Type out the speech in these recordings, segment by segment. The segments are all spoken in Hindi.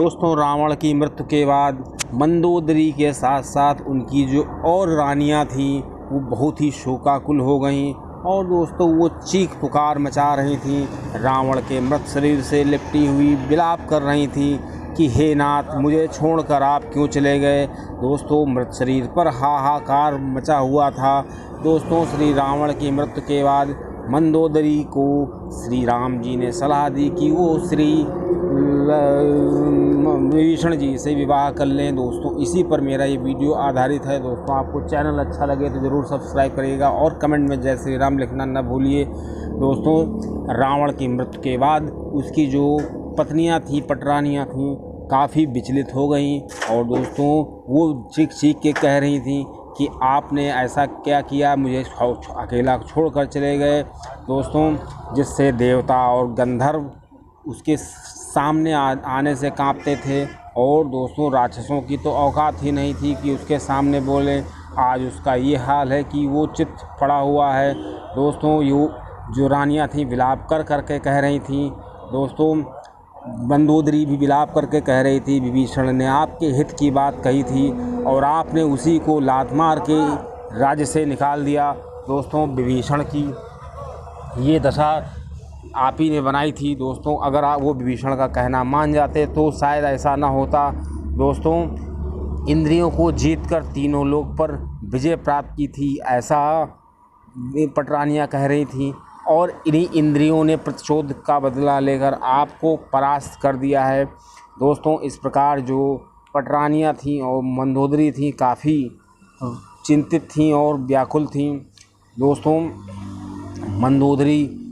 दोस्तों रावण की मृत्यु के बाद मंदोदरी के साथ साथ उनकी जो और रानियां थीं वो बहुत ही शोकाकुल हो गईं और दोस्तों वो चीख पुकार मचा रही थीं, रावण के मृत शरीर से लिपटी हुई विलाप कर रही थीं कि हे नाथ मुझे छोड़कर आप क्यों चले गए। दोस्तों मृत शरीर पर हाहाकार मचा हुआ था। दोस्तों श्री रावण की मृत्यु के बाद मंदोदरी को श्री राम जी ने सलाह दी कि वो श्री विभीषण जी से विवाह कर लें। दोस्तों इसी पर मेरा ये वीडियो आधारित है। दोस्तों आपको चैनल अच्छा लगे तो ज़रूर सब्सक्राइब करिएगा और कमेंट में जय श्री राम लिखना न भूलिए। दोस्तों रावण की मृत्यु के बाद उसकी जो पत्नियां थीं, पटरानियां थीं, काफ़ी विचलित हो गईं और दोस्तों वो चीख चीख के कह रही थीं कि आपने ऐसा क्या किया, मुझे अकेला छोड़कर चले गए। दोस्तों जिससे देवता और गंधर्व उसके सामने आने से कांपते थे और दोस्तों राक्षसों की तो औकात ही नहीं थी कि उसके सामने बोले। आज उसका ये हाल है कि वो चित पड़ा हुआ है। दोस्तों जो रानियां थीं विलाप कर करके कह रही थीं। दोस्तों मंदोदरी भी विलाप करके कह रही थी विभीषण ने आपके हित की बात कही थी और आपने उसी को लात मार के राज्य से निकाल दिया। दोस्तों विभीषण की ये दशा आप ही ने बनाई थी। दोस्तों अगर आप वो विभीषण का कहना मान जाते तो शायद ऐसा ना होता। दोस्तों इंद्रियों को जीतकर तीनों लोक पर विजय प्राप्त की थी, ऐसा पटरानियां कह रही थी और इन्हीं इंद्रियों ने प्रतिशोध का बदला लेकर आपको परास्त कर दिया है। दोस्तों इस प्रकार जो पटरानियां थीं और मंदोदरी थीं काफ़ी चिंतित थीं और व्याकुल थीं। दोस्तों मंदोदरी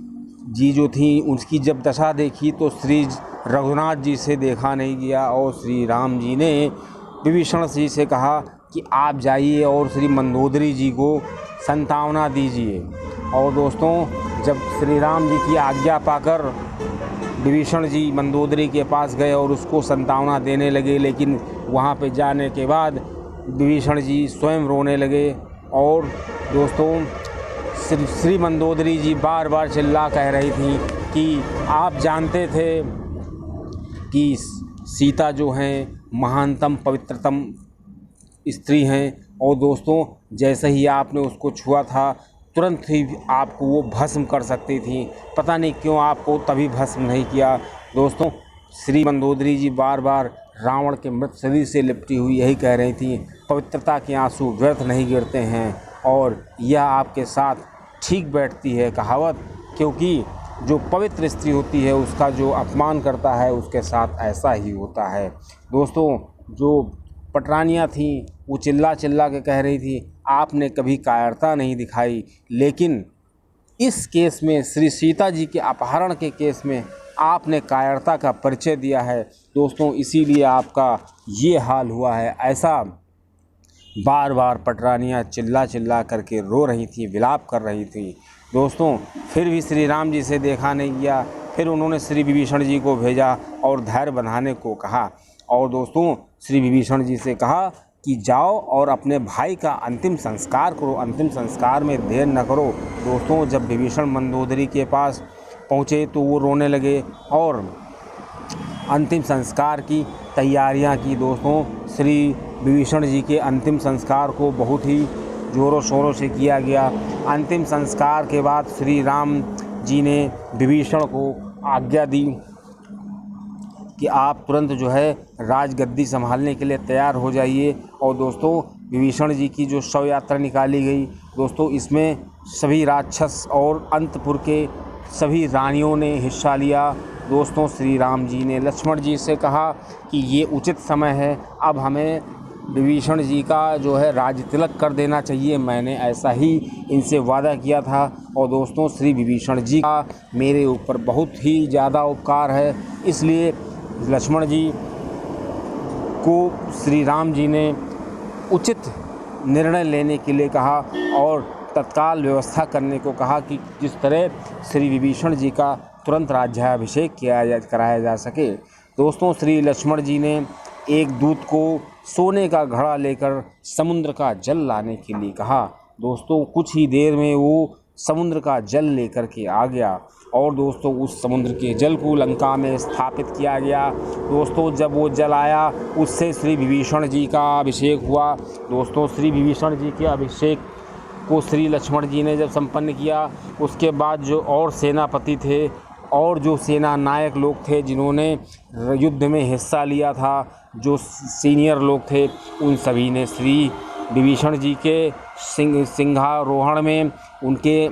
जी जो थी उसकी जब दशा देखी तो श्री रघुनाथ जी से देखा नहीं गया और श्री राम जी ने विभीषण जी से कहा कि आप जाइए और श्री मंदोदरी जी को संतावना दीजिए। और दोस्तों जब श्री राम जी की आज्ञा पाकर विभीषण जी मंदोदरी के पास गए और उसको संतावना देने लगे, लेकिन वहाँ पे जाने के बाद विभीषण जी स्वयं रोने लगे और दोस्तों श्री मंदोदरी जी बार बार चिल्ला कह रही थी कि आप जानते थे कि सीता जो हैं महानतम पवित्रतम स्त्री हैं और दोस्तों जैसे ही आपने उसको छुआ था तुरंत ही आपको वो भस्म कर सकती थी, पता नहीं क्यों आपको तभी भस्म नहीं किया। दोस्तों श्री मंदोदरी जी बार बार रावण के मृत शरीर से लिपटी हुई यही कह रही थी, पवित्रता के आंसू व्यर्थ नहीं गिरते हैं और यह आपके साथ ठीक बैठती है कहावत, क्योंकि जो पवित्र स्त्री होती है उसका जो अपमान करता है उसके साथ ऐसा ही होता है। दोस्तों जो पटरानियां थीं वो चिल्ला चिल्ला के कह रही थी आपने कभी कायरता नहीं दिखाई, लेकिन इस केस में श्री सीता जी के अपहरण के केस में आपने कायरता का परिचय दिया है। दोस्तों इसीलिए आपका ये हाल हुआ है। ऐसा बार बार पटरानियां चिल्ला चिल्ला करके रो रही थी, विलाप कर रही थी। दोस्तों फिर भी श्री राम जी से देखा नहीं गया। फिर उन्होंने श्री विभीषण जी को भेजा और धैर्य बंधाने को कहा और दोस्तों श्री विभीषण जी से कहा कि जाओ और अपने भाई का अंतिम संस्कार करो, अंतिम संस्कार में देर न करो। दोस्तों जब विभीषण मंदोदरी के पास पहुँचे तो वो रोने लगे और अंतिम संस्कार की तैयारियां की। दोस्तों श्री विभीषण जी के अंतिम संस्कार को बहुत ही ज़ोरों शोरों से किया गया। अंतिम संस्कार के बाद श्री राम जी ने विभीषण को आज्ञा दी कि आप तुरंत जो है राजगद्दी संभालने के लिए तैयार हो जाइए। और दोस्तों विभीषण जी की जो शव यात्रा निकाली गई, दोस्तों इसमें सभी राक्षस और अंतपुर के सभी रानियों ने हिस्सा लिया। दोस्तों श्री राम जी ने लक्ष्मण जी से कहा कि ये उचित समय है, अब हमें विभीषण जी का जो है राज तिलक कर देना चाहिए, मैंने ऐसा ही इनसे वादा किया था। और दोस्तों श्री विभीषण जी का मेरे ऊपर बहुत ही ज़्यादा उपकार है, इसलिए लक्ष्मण जी को श्री राम जी ने उचित निर्णय लेने के लिए कहा और तत्काल व्यवस्था करने को कहा कि जिस तरह श्री विभीषण जी का तुरंत राज्याभिषेक कराया जा सके। दोस्तों श्री लक्ष्मण जी ने एक दूत को सोने का घड़ा लेकर समुद्र का जल लाने के लिए कहा। दोस्तों कुछ ही देर में वो समुद्र का जल लेकर के आ गया और दोस्तों उस समुद्र के जल को लंका में स्थापित किया गया। दोस्तों जब वो जल आया उससे श्री विभीषण जी का अभिषेक हुआ। दोस्तों श्री विभीषण जी के अभिषेक को श्री लक्ष्मण जी ने जब संपन्न किया, उसके बाद जो और सेनापति थे और जो सेना नायक लोग थे जिन्होंने युद्ध में हिस्सा लिया था, जो सीनियर लोग थे, उन सभी ने श्री विभीषण जी के सिंहारोहण में, उनके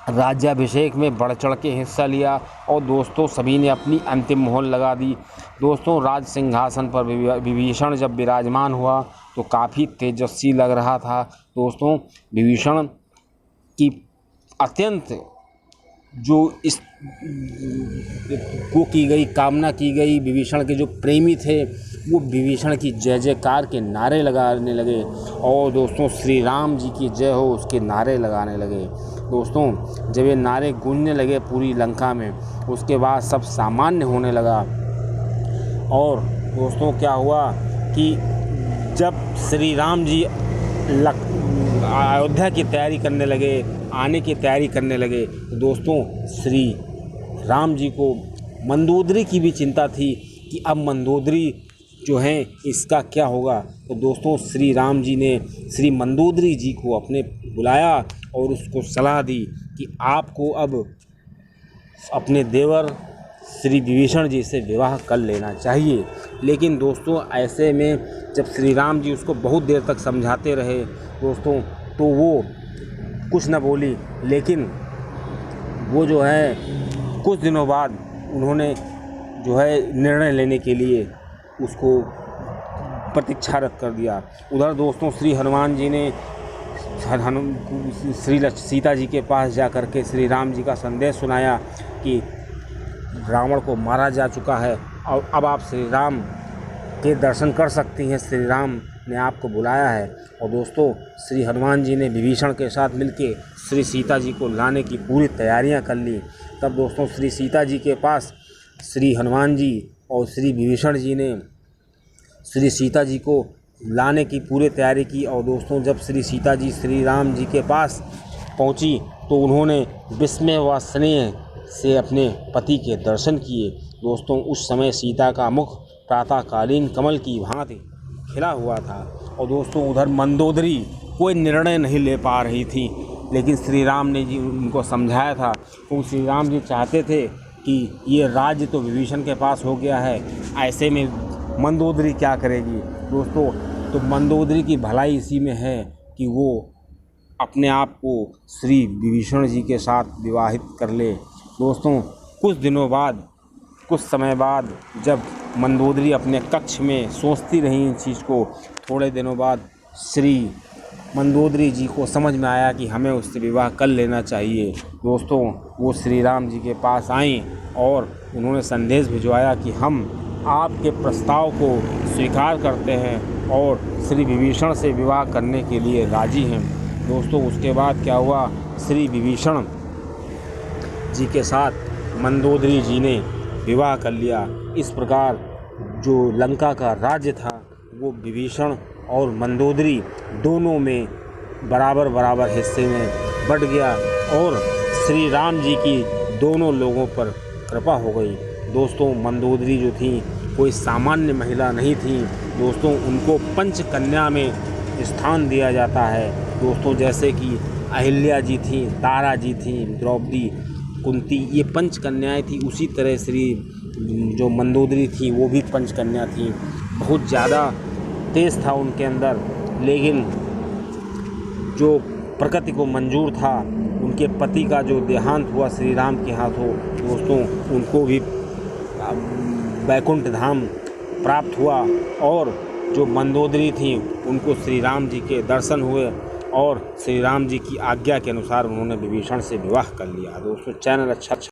राज्याभिषेक में बढ़ चढ़ के हिस्सा लिया और दोस्तों सभी ने अपनी अंतिम मोहर लगा दी। दोस्तों राज सिंहासन पर विभीषण जब विराजमान हुआ तो काफ़ी तेजस्वी लग रहा था। दोस्तों विभीषण की अत्यंत जो इस को की गई कामना की गई, विभीषण के जो प्रेमी थे वो विभीषण की जय जयकार के नारे लगाने लगे और दोस्तों श्री राम जी की जय हो उसके नारे लगाने लगे। दोस्तों जब ये नारे गूंजने लगे पूरी लंका में, उसके बाद सब सामान्य होने लगा। और दोस्तों क्या हुआ कि जब श्री राम जी अयोध्या की तैयारी करने लगे, आने की तैयारी करने लगे, तो दोस्तों श्री राम जी को मंदोदरी की भी चिंता थी कि अब मंदोदरी जो है इसका क्या होगा। तो दोस्तों श्री राम जी ने श्री मंदोदरी जी को अपने बुलाया और उसको सलाह दी कि आपको अब अपने देवर श्री विभीषण जी से विवाह कर लेना चाहिए। लेकिन दोस्तों ऐसे में जब श्री राम जी उसको बहुत देर तक समझाते रहे दोस्तों, तो वो कुछ न बोली। लेकिन वो जो है कुछ दिनों बाद उन्होंने जो है निर्णय लेने के लिए उसको प्रतीक्षा रद्द कर दिया। उधर दोस्तों श्री हनुमान जी ने श्री सीता जी के पास जा कर के श्री राम जी का संदेश सुनाया कि रावण को मारा जा चुका है और अब आप श्री राम के दर्शन कर सकती हैं, श्री राम ने आपको बुलाया है। और दोस्तों श्री हनुमान जी ने विभीषण के साथ मिलके श्री सीता जी को लाने की पूरी तैयारियां कर ली। तब दोस्तों श्री सीता जी के पास श्री हनुमान जी और श्री विभीषण जी ने श्री सीता जी को लाने की पूरी तैयारी की। और दोस्तों जब श्री सीता जी श्री राम जी के पास पहुंची तो उन्होंने विस्मय व स्नेह से अपने पति के दर्शन किए। दोस्तों उस समय सीता का मुख प्रातःकालीन कमल की भांति खिला हुआ था। और दोस्तों उधर मंदोदरी कोई निर्णय नहीं ले पा रही थी, लेकिन श्री राम ने जी उनको समझाया था। तो श्री राम जी चाहते थे कि ये राज्य तो विभीषण के पास हो गया है, ऐसे में मंदोदरी क्या करेगी। दोस्तों तो मंदोदरी की भलाई इसी में है कि वो अपने आप को श्री विभीषण जी के साथ विवाहित कर ले। दोस्तों कुछ समय बाद जब मंदोदरी अपने कक्ष में सोचती रही इन चीज़ को, थोड़े दिनों बाद श्री मंदोदरी जी को समझ में आया कि हमें उससे विवाह कर लेना चाहिए। दोस्तों वो श्री राम जी के पास आईं और उन्होंने संदेश भिजवाया कि हम आपके प्रस्ताव को स्वीकार करते हैं और श्री विभीषण से विवाह करने के लिए राजी हैं। दोस्तों उसके बाद क्या हुआ, श्री विभीषण जी के साथ मंदोदरी जी ने विवाह कर लिया। इस प्रकार जो लंका का राज्य था वो विभीषण और मंदोदरी दोनों में बराबर हिस्से में बंट गया और श्री राम जी की दोनों लोगों पर कृपा हो गई। दोस्तों मंदोदरी जो थी कोई सामान्य महिला नहीं थी। दोस्तों उनको पंचकन्या में स्थान दिया जाता है। दोस्तों जैसे कि अहिल्या जी थी, तारा जी थी, द्रौपदी, कुंती, ये पंचकन्याएँ थी, उसी तरह श्री जो मंदोदरी थी वो भी पंचकन्या थी। बहुत ज़्यादा तेज था उनके अंदर, लेकिन जो प्रकृति को मंजूर था, उनके पति का जो देहांत हुआ श्री राम के हाथों, दोस्तों उनको भी वैकुंठ धाम प्राप्त हुआ और जो मंदोदरी थी उनको श्री राम जी के दर्शन हुए और श्री राम जी की आज्ञा के अनुसार उन्होंने विभीषण से विवाह कर लिया। दोस्तों चैनल अच्छा